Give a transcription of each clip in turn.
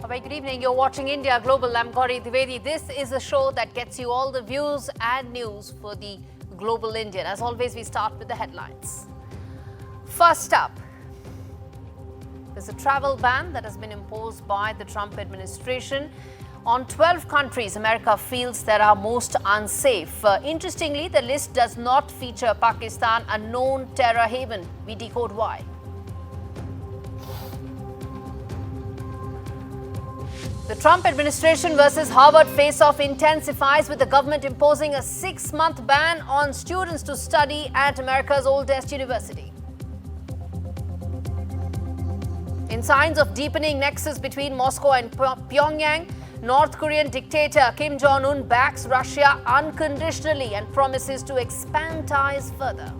A very good evening. You're watching India Global. I'm Gaurie Dwivedi. This is a show that gets you all the views and news for the global Indian. As always, we start with the headlines. First up, there's a travel ban that has been imposed by the Trump administration on 12 countries America feels that are most unsafe. Interestingly, the list does not feature Pakistan, a known terror haven. We decode why. The Trump administration versus Harvard face-off intensifies, with the government imposing a 6-month ban on students to study at America's oldest university. In signs of deepening nexus between Moscow and Pyongyang, North Korean dictator Kim Jong-un backs Russia unconditionally and promises to expand ties further.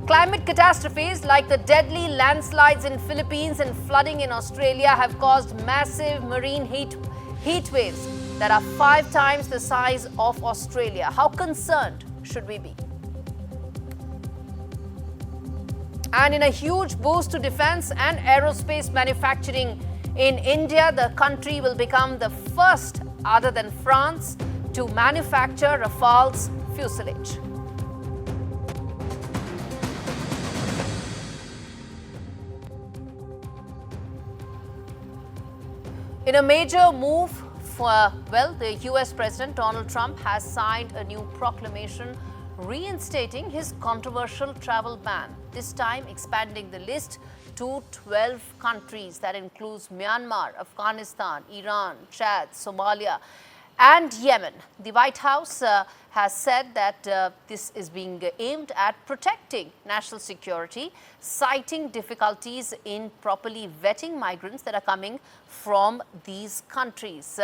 Climate catastrophes like the deadly landslides in Philippines and flooding in Australia have caused massive marine heat waves that are 5 times the size of Australia. How concerned should we be? And in a huge boost to defense and aerospace manufacturing in India, the country will become the first, other than France, to manufacture Rafale's fuselage. In a major move, the US President Donald Trump has signed a new proclamation reinstating his controversial travel ban, this time expanding the list to 12 countries. That includes Myanmar, Afghanistan, Iran, Chad, Somalia, and Yemen. The White House has said that this is being aimed at protecting national security, citing difficulties in properly vetting migrants that are coming from these countries.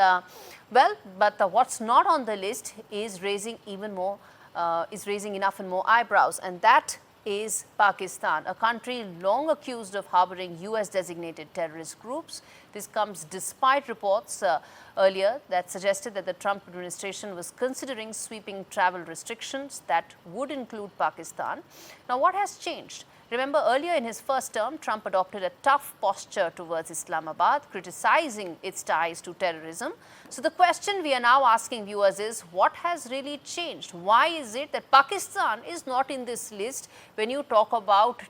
But what's not on the list is raising enough and more eyebrows, and that is Pakistan, a country long accused of harboring US-designated terrorist groups. This comes despite reports earlier that suggested that the Trump administration was considering sweeping travel restrictions that would include Pakistan. Now, what has changed? Remember, earlier in his first term, Trump adopted a tough posture towards Islamabad, criticizing its ties to terrorism. So the question we are now asking viewers is, what has really changed? Why is it that Pakistan is not in this list when you talk about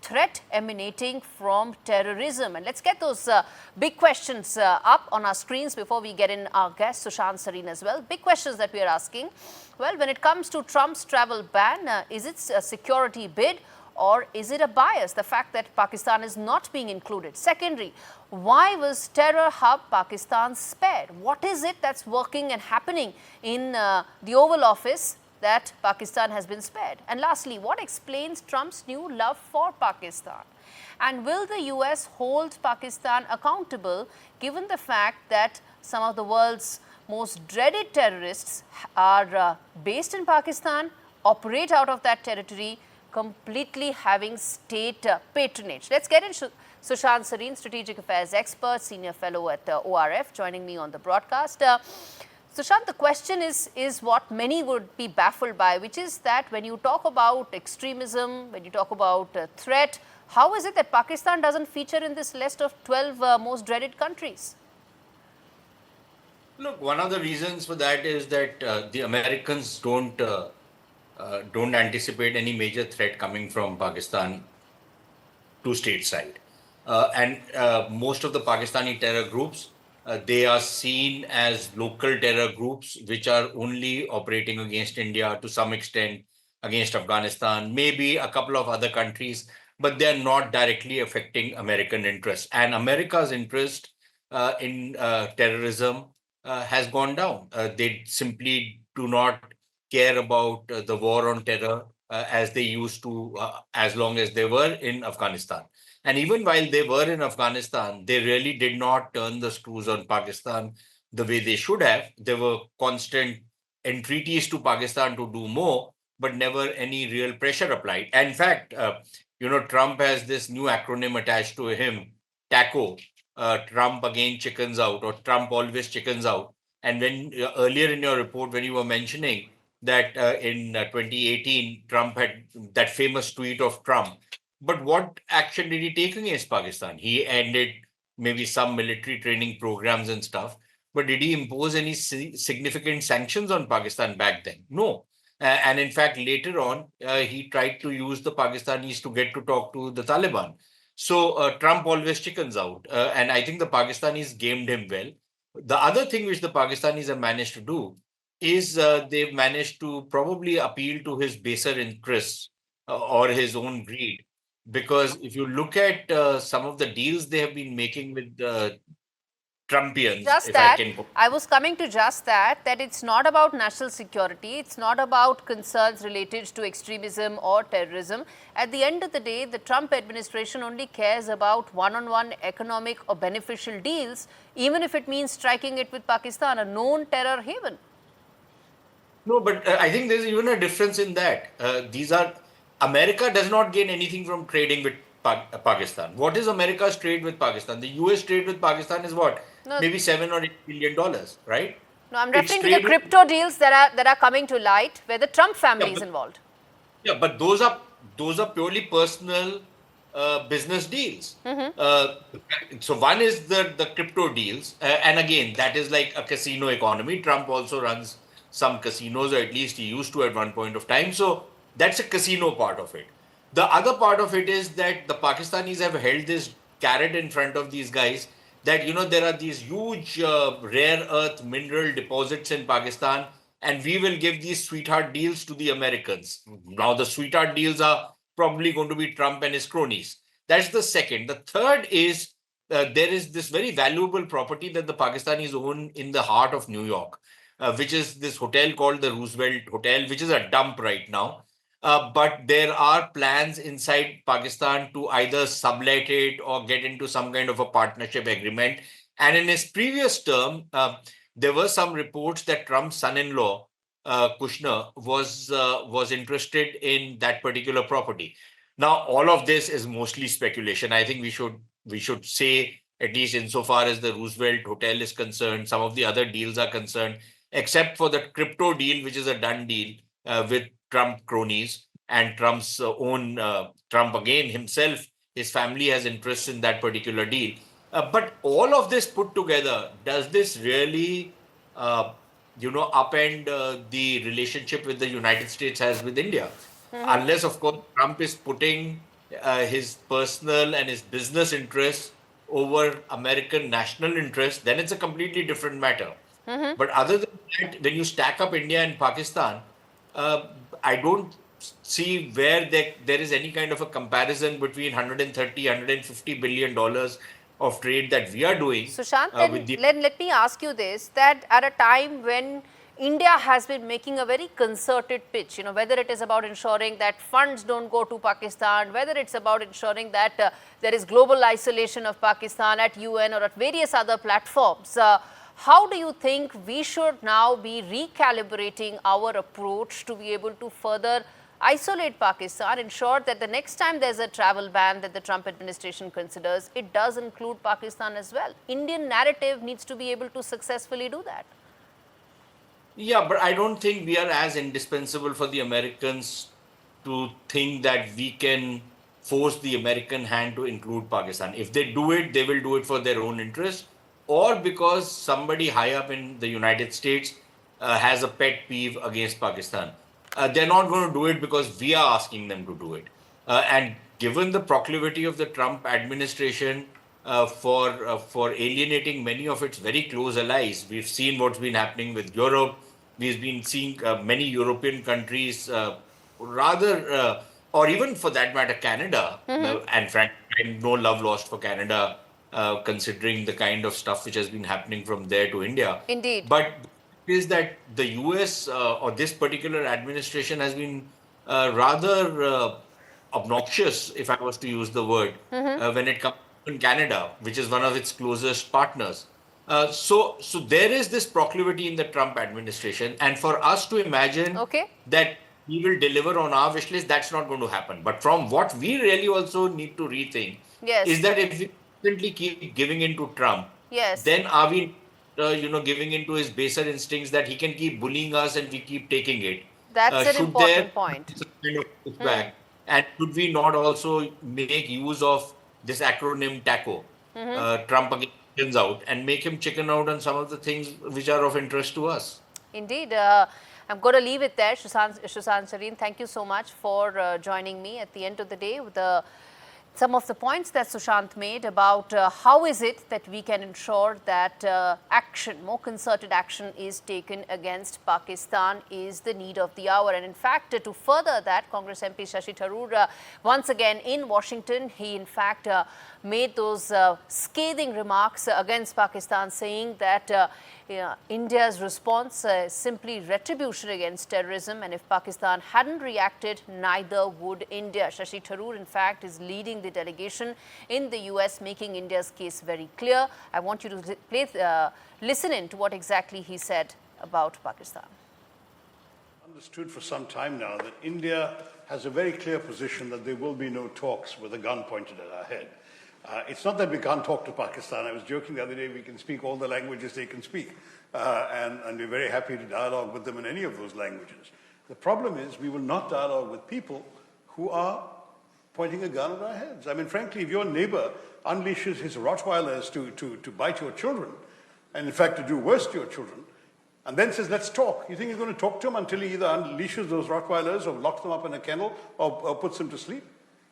threat emanating from terrorism? And let's get those big questions up on our screens before we get in our guest, Sushant Sareen, as well. Big questions that we are asking. Well, when it comes to Trump's travel ban, is it a security bid? Or is it a bias, the fact that Pakistan is not being included? Secondary, why was terror hub Pakistan spared? What is it that's working and happening in the Oval Office that Pakistan has been spared? And lastly, what explains Trump's new love for Pakistan? And will the US hold Pakistan accountable, given the fact that some of the world's most dreaded terrorists are based in Pakistan, operate out of that territory, completely having state patronage? Let's get in. Sushant Sareen, Strategic Affairs expert, Senior Fellow at ORF, joining me on the broadcast. Sushant, the question is what many would be baffled by, which is that when you talk about extremism, when you talk about threat, how is it that Pakistan doesn't feature in this list of 12 most dreaded countries? Look, one of the reasons for that is that the Americans don't anticipate any major threat coming from Pakistan to stateside. Most of the Pakistani terror groups, they are seen as local terror groups which are only operating against India, to some extent against Afghanistan, maybe a couple of other countries, but they're not directly affecting American interests. And America's interest in terrorism has gone down. They simply do not care about the war on terror as they used to, as long as they were in Afghanistan. And even while they were in Afghanistan, they really did not turn the screws on Pakistan the way they should have. There were constant entreaties to Pakistan to do more, but never any real pressure applied. And in fact, Trump has this new acronym attached to him, TACO, Trump again chickens out, or Trump always chickens out. And when earlier in your report, when you were mentioning that in 2018, Trump had that famous tweet of Trump But what action did he take against Pakistan? He ended maybe some military training programs and stuff. But did he impose any significant sanctions on Pakistan back then? No. And in fact, later on, he tried to use the Pakistanis to get to talk to the Taliban. So Trump always chickens out. And I think the Pakistanis gamed him well. The other thing which the Pakistanis have managed to do is they've managed to probably appeal to his baser interests or his own greed. Because if you look at some of the deals they have been making with Trumpians, Just if I that, can. I was coming to just that it's not about national security, it's not about concerns related to extremism or terrorism. At the end of the day, the Trump administration only cares about one-on-one economic or beneficial deals, even if it means striking it with Pakistan, a known terror haven. No, but I think there's even a difference in that. America does not gain anything from trading with Pakistan. What is America's trade with Pakistan? The US trade with Pakistan is what? No, Maybe $7 or $8 billion, right? no, I'm It's referring to the trade with, crypto deals that are coming to light, where the Trump yeah, family is but, involved. yeah, but those are purely personal business deals. So one is the crypto deals, and again, that is like a casino economy. Trump also runs some casinos, or at least he used to at one point of time. So that's a casino part of it. The other part of it is that the Pakistanis have held this carrot in front of these guys that there are these huge rare earth mineral deposits in Pakistan, and we will give these sweetheart deals to the Americans. Now the sweetheart deals are probably going to be Trump and his cronies. That's the second. The third is there is this very valuable property that the Pakistanis own in the heart of New York, which is this hotel called the Roosevelt Hotel, which is a dump right now. But there are plans inside Pakistan to either sublet it or get into some kind of a partnership agreement. And in his previous term, there were some reports that Trump's son-in-law, Kushner, was interested in that particular property. Now, all of this is mostly speculation. I think we should say, at least insofar as the Roosevelt Hotel is concerned, some of the other deals are concerned, except for the crypto deal, which is a done deal with Trump cronies and Trump's own Trump again himself. His family has interests in that particular deal. But all of this put together, does this really, upend the relationship with the United States has with India? Unless, of course, Trump is putting his personal and his business interests over American national interests, then it's a completely different matter. But other than that, when you stack up India and Pakistan, uh, I don't see where there is any kind of a comparison between 130, $150 billion of trade that we are doing Sushant, then with the. let me ask you this, that at a time when India has been making a very concerted pitch, whether it is about ensuring that funds don't go to Pakistan, whether it's about ensuring that there is global isolation of Pakistan at UN or at various other platforms, how do you think we should now be recalibrating our approach to be able to further isolate Pakistan, ensure that the next time there's a travel ban that the Trump administration considers, it does include Pakistan as well? Indian narrative needs to be able to successfully do that. Yeah, but I don't think we are as indispensable for the Americans to think that we can force the American hand to include Pakistan. If they do it, they will do it for their own interest, or because somebody high up in the United States has a pet peeve against Pakistan. They're not going to do it because we are asking them to do it. And given the proclivity of the Trump administration for alienating many of its very close allies, we've seen what's been happening with Europe. We've been seeing many European countries, or even for that matter, Canada. And frankly, no love lost for Canada, considering the kind of stuff which has been happening from there to India. Indeed. But is that the US or this particular administration has been rather obnoxious, if I was to use the word, when it comes to Canada, which is one of its closest partners. So there is this proclivity in the Trump administration, and for us to imagine Okay. that we will deliver on our wish list, that's not going to happen. But from what we really also need to rethink is Yes. that if we constantly keep giving in to Trump, Yes. then are we, giving into his baser instincts that he can keep bullying us and we keep taking it? That's an Should there important point. be some kind of pushback? And should we not also make use of this acronym TACO, Trump against out, and make him chicken out on some of the things which are of interest to us? Indeed. I'm going to leave it there. Sushant Sareen, thank you so much for joining me at the end of the day with some of the points that Sushant made about how is it that we can ensure that action, more concerted action is taken against Pakistan is the need of the hour. And in fact, to further that, Congress MP Shashi Tharoor, once again in Washington, he in fact made those scathing remarks against Pakistan, saying that India's response is simply retribution against terrorism, and if Pakistan hadn't reacted, neither would India. Shashi Tharoor, in fact, is leading the delegation in the US, making India's case very clear. I want you to listen in to what exactly he said about Pakistan. Understood for some time now that India has a very clear position that there will be no talks with a gun pointed at our head. It's not that we can't talk to Pakistan. I was joking the other day, we can speak all the languages they can speak. And we're very happy to dialogue with them in any of those languages. The problem is we will not dialogue with people who are pointing a gun at our heads. I mean, frankly, if your neighbor unleashes his Rottweilers to bite your children, and in fact to do worse to your children, and then says, let's talk, you think he's going to talk to him until he either unleashes those Rottweilers or locks them up in a kennel or puts them to sleep?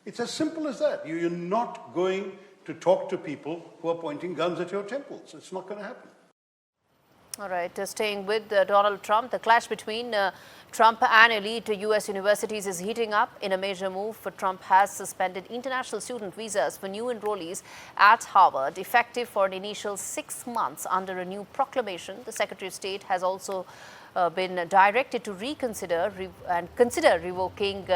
It's as simple as that. You're not going to talk to people who are pointing guns at your temples. It's not going to happen. All right, staying with Donald Trump, the clash between Trump and elite US universities is heating up. In a major move, Trump has suspended international student visas for new enrollees at Harvard, effective for an initial 6 months under a new proclamation. The Secretary of State has also been directed to reconsider and consider revoking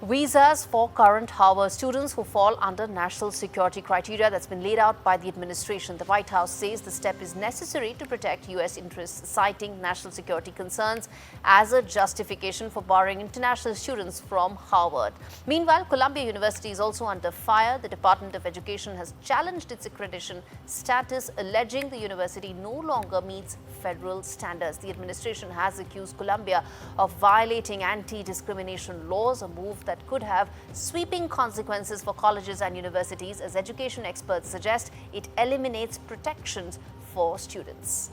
visas for current Harvard students who fall under national security criteria that's been laid out by the administration. The White House says the step is necessary to protect U.S. interests, citing national security concerns as a justification for barring international students from Harvard. Meanwhile, Columbia University is also under fire. The Department of Education has challenged its accreditation status, alleging the university no longer meets federal standards. The administration has accused Columbia of violating anti-discrimination laws, a move that could have sweeping consequences for colleges and universities, as education experts suggest it eliminates protections for students.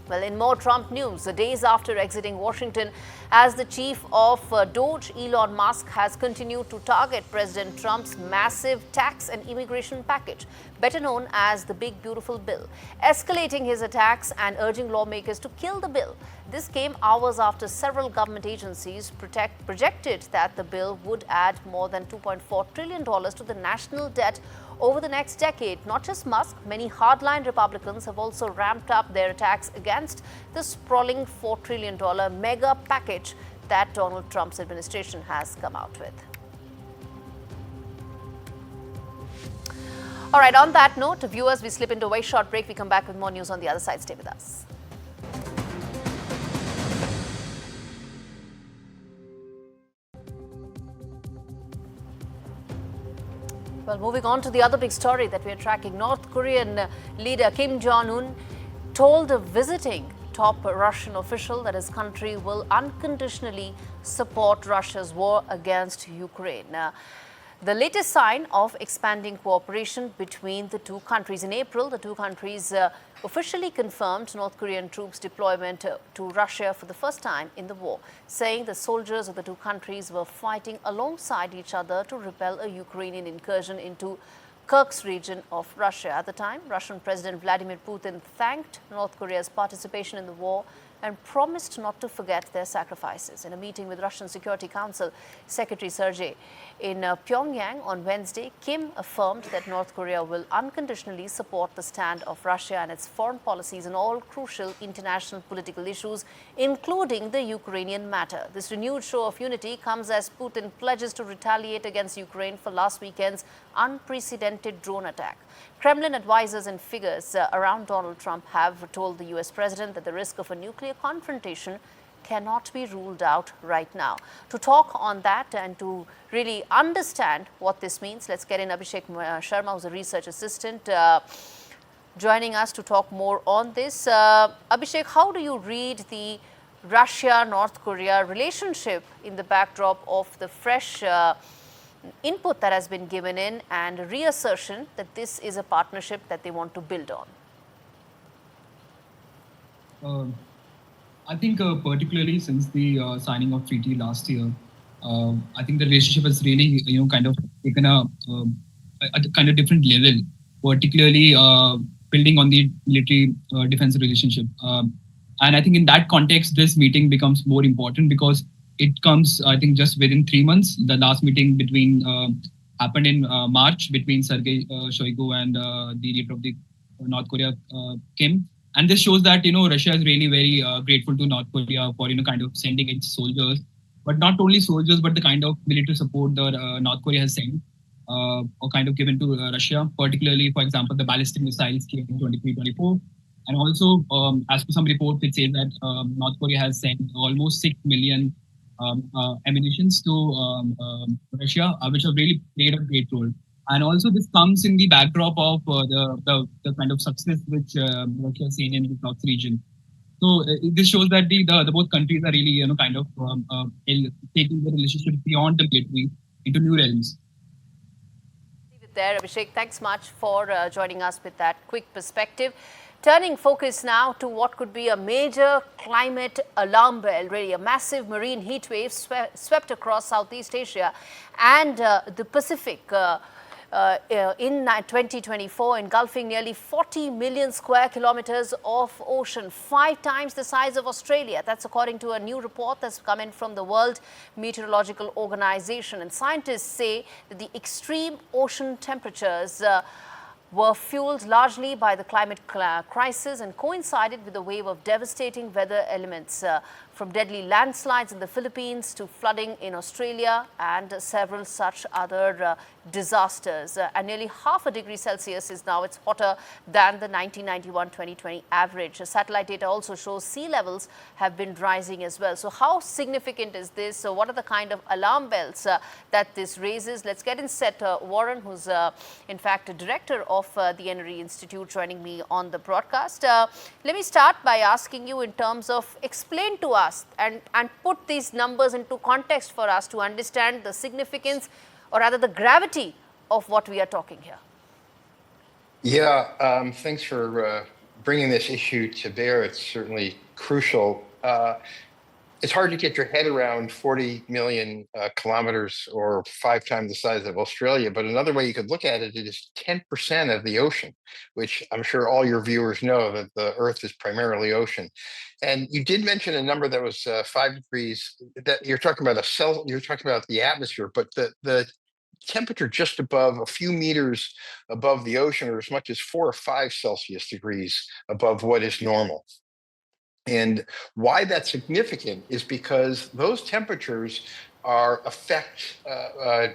Well, in more Trump news, the days after exiting Washington as the chief of Doge, Elon Musk has continued to target President Trump's massive tax and immigration package, better known as the Big Beautiful Bill, escalating his attacks and urging lawmakers to kill the bill. This came hours after several government agencies projected that the bill would add more than $2.4 trillion to the national debt over the next decade. Not just Musk, many hardline Republicans have also ramped up their attacks against the sprawling $4 trillion mega package that Donald Trump's administration has come out with. All right, on that note, viewers, we slip into a very short break. We come back with more news on the other side. Stay with us. Well, moving on to the other big story that we are tracking, North Korean leader Kim Jong-un told a visiting top Russian official that his country will unconditionally support Russia's war against Ukraine. The latest sign of expanding cooperation between the two countries. In April, the two countries officially confirmed North Korean troops' deployment to Russia for the first time in the war, saying the soldiers of the two countries were fighting alongside each other to repel a Ukrainian incursion into Kursk region of Russia. At the time, Russian President Vladimir Putin thanked North Korea's participation in the war and promised not to forget their sacrifices. In a meeting with Russian Security Council Secretary Sergei in Pyongyang on Wednesday, Kim affirmed that North Korea will unconditionally support the stand of Russia and its foreign policies in all crucial international political issues, including the Ukrainian matter. This renewed show of unity comes as Putin pledges to retaliate against Ukraine for last weekend's unprecedented drone attack. Kremlin advisors and figures around Donald Trump have told the US president that the risk of a nuclear confrontation cannot be ruled out right now. To talk on that and to really understand what this means, let's get in Abhishek Sharma, who's a research assistant, joining us to talk more on this. Abhishek, how do you read the Russia-North Korea relationship in the backdrop of the fresh input that has been given in and reassertion that this is a partnership that they want to build on? I think particularly since the signing of treaty last year, I think the relationship has really, kind of taken a kind of different level, particularly building on the military defense relationship. And I think in that context, this meeting becomes more important because it comes, I think, just within 3 months. The last meeting happened in March between Sergei Shoigu and the leader of the North Korea, Kim. And this shows that, Russia is really very grateful to North Korea for, kind of sending its soldiers, but not only soldiers, but the kind of military support that North Korea has sent or kind of given to Russia, particularly, for example, the ballistic missiles came in 23-24. And also, as per some reports, it says that North Korea has sent almost 6 million ammunitions to Russia, which have really played a great role. And also, this comes in the backdrop of the kind of success which Russia has seen in the South region. So this shows that the both countries are really, kind of taking the relationship beyond the military into new realms. Leave it there, Abhishek. Thanks much for joining us with that quick perspective. Turning focus now to what could be a major climate alarm bell, really a massive marine heat wave swept across Southeast Asia and the Pacific in 2024, engulfing nearly 40 million square kilometers of ocean, 5 times the size of Australia. That's according to a new report that's come in from the World Meteorological Organization. And scientists say that the extreme ocean temperatures were fueled largely by the climate crisis and coincided with a wave of devastating weather elements, from deadly landslides in the Philippines to flooding in Australia and several such other disasters. And nearly half a degree Celsius is now, it's hotter than the 1991-2020 average. Satellite data also shows sea levels have been rising as well. So how significant is this? So what are the kind of alarm bells that this raises? Let's get in set. Warren, who's in fact a director of the Energy Institute, joining me on the broadcast. Let me start by asking you in terms of explain to us and put these numbers into context for us to understand the significance or rather the gravity of what we are talking here. Yeah, thanks for bringing this issue to bear. It's certainly crucial. It's hard to get your head around 40 million kilometers or 5 times the size of Australia. But another way you could look at it, it is 10% of the ocean, which I'm sure all your viewers know that the Earth is primarily ocean. And you did mention a number that was 5 degrees. That you're talking about you're talking about the atmosphere, but the temperature just above a few meters above the ocean, or as much as 4 or 5 Celsius degrees above what is normal. And why that's significant is because those temperatures affect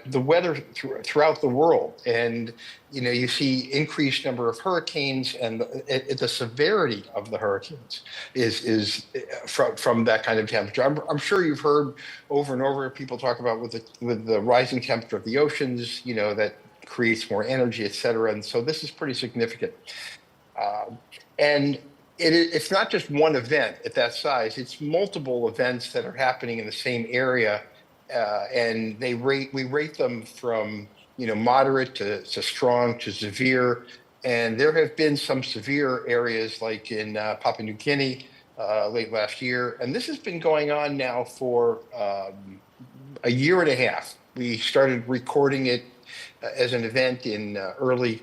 the weather throughout the world. And, you see increased number of hurricanes, and the severity of the hurricanes is from that kind of temperature. I'm sure you've heard over and over people talk about with the rising temperature of the oceans, that creates more energy, et cetera. And so this is pretty significant. And it's not just one event at that size. It's multiple events that are happening in the same area, and we rate them from moderate to strong to severe. And there have been some severe areas like in Papua New Guinea late last year, and this has been going on now for a year and a half. We started recording it as an event in early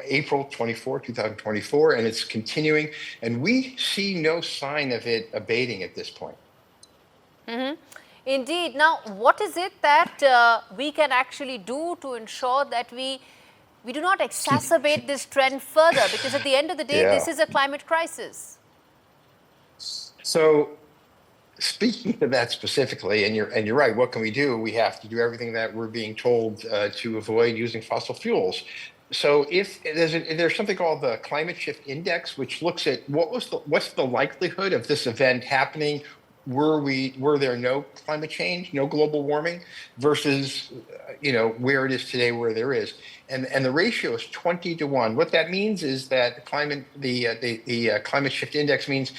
April 2024, and it's continuing, and we see no sign of it abating at this point. Mm-hmm. Indeed. Now, what is it that we can actually do to ensure that we do not exacerbate this trend further? Because at the end of the day, this is a climate crisis. So, speaking to that specifically, and you're right, what can we do? We have to do everything that we're being told to avoid using fossil fuels. So if there's something called the Climate Shift Index, which looks at what's the likelihood of this event happening were there no climate change, no global warming, versus where it is today, where there is, and the ratio is 20 to 1. What that means is that the Climate Shift Index means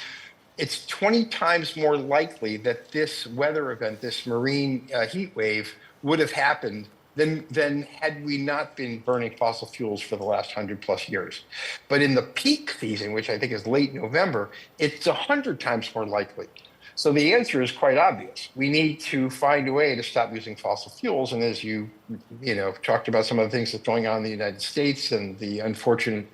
it's 20 times more likely that this weather event, this marine heat wave, would have happened than had we not been burning fossil fuels for the last 100+ years. But in the peak season, which I think is late November, it's 100 times more likely. So the answer is quite obvious. We need to find a way to stop using fossil fuels. And as you talked about some of the things that's going on in the United States and the unfortunate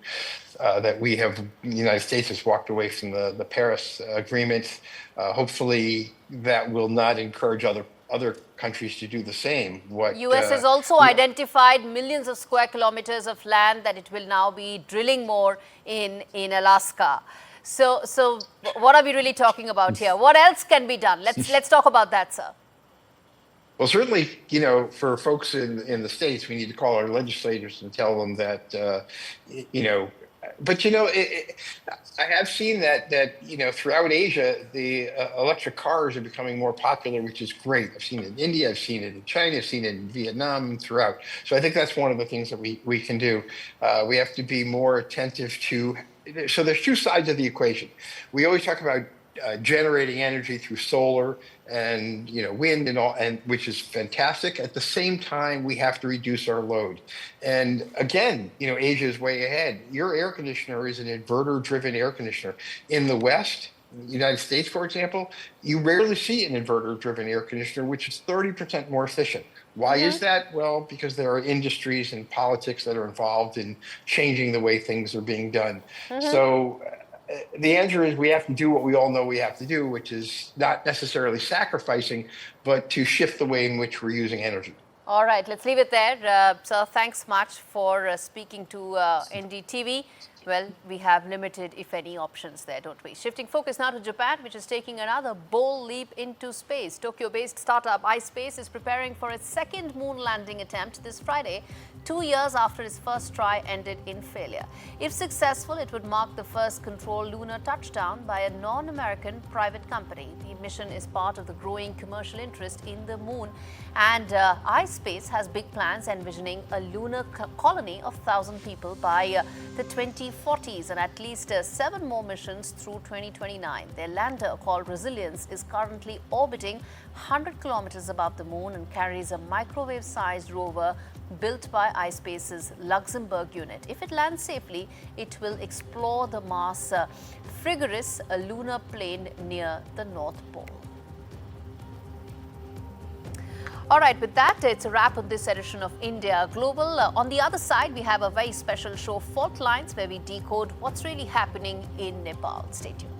that the United States has walked away from the Paris Agreement. Hopefully that will not encourage other countries to do the same. US has also identified millions of square kilometers of land that it will now be drilling more in Alaska. So what are we really talking about here? What else can be done? Let's talk about that, sir. Well, certainly, for folks in the States, we need to call our legislators and tell them that, but I have seen that throughout Asia, the electric cars are becoming more popular, which is great. I've seen it in India, I've seen it in China, I've seen it in Vietnam, throughout. So I think that's one of the things that we can do. We have to be more attentive to. So there's two sides of the equation. We always talk about generating energy through solar and wind and all, and which is fantastic. At the same time, we have to reduce our load. And again, Asia is way ahead. Your air conditioner is an inverter-driven air conditioner. In the West, United States, for example, you rarely see an inverter-driven air conditioner, which is 30% more efficient. Why is that? Well, because there are industries and politics that are involved in changing the way things are being done. So the answer is we have to do what we all know we have to do, which is not necessarily sacrificing, but to shift the way in which we're using energy. All right, let's leave it there. Sir, thanks much for speaking to NDTV. Well, we have limited, if any, options there, don't we? Shifting focus now to Japan, which is taking another bold leap into space. Tokyo-based startup iSpace is preparing for its second moon landing attempt this Friday, 2 years after its first try ended in failure. If successful, it would mark the first controlled lunar touchdown by a non-American private company. The mission is part of the growing commercial interest in the moon, and iSpace has big plans envisioning a lunar colony of 1,000 people by the 2040s and at least 7 more missions through 2029. Their lander, called Resilience, is currently orbiting 100 kilometers above the moon and carries a microwave-sized rover built by iSpace's Luxembourg unit. If it lands safely, it will explore the Mars Frigoris, a lunar plain near the North Pole. All right, with that, it's a wrap on this edition of India Global. On the other side, we have a very special show, Fault Lines, where we decode what's really happening in Nepal. Stay tuned.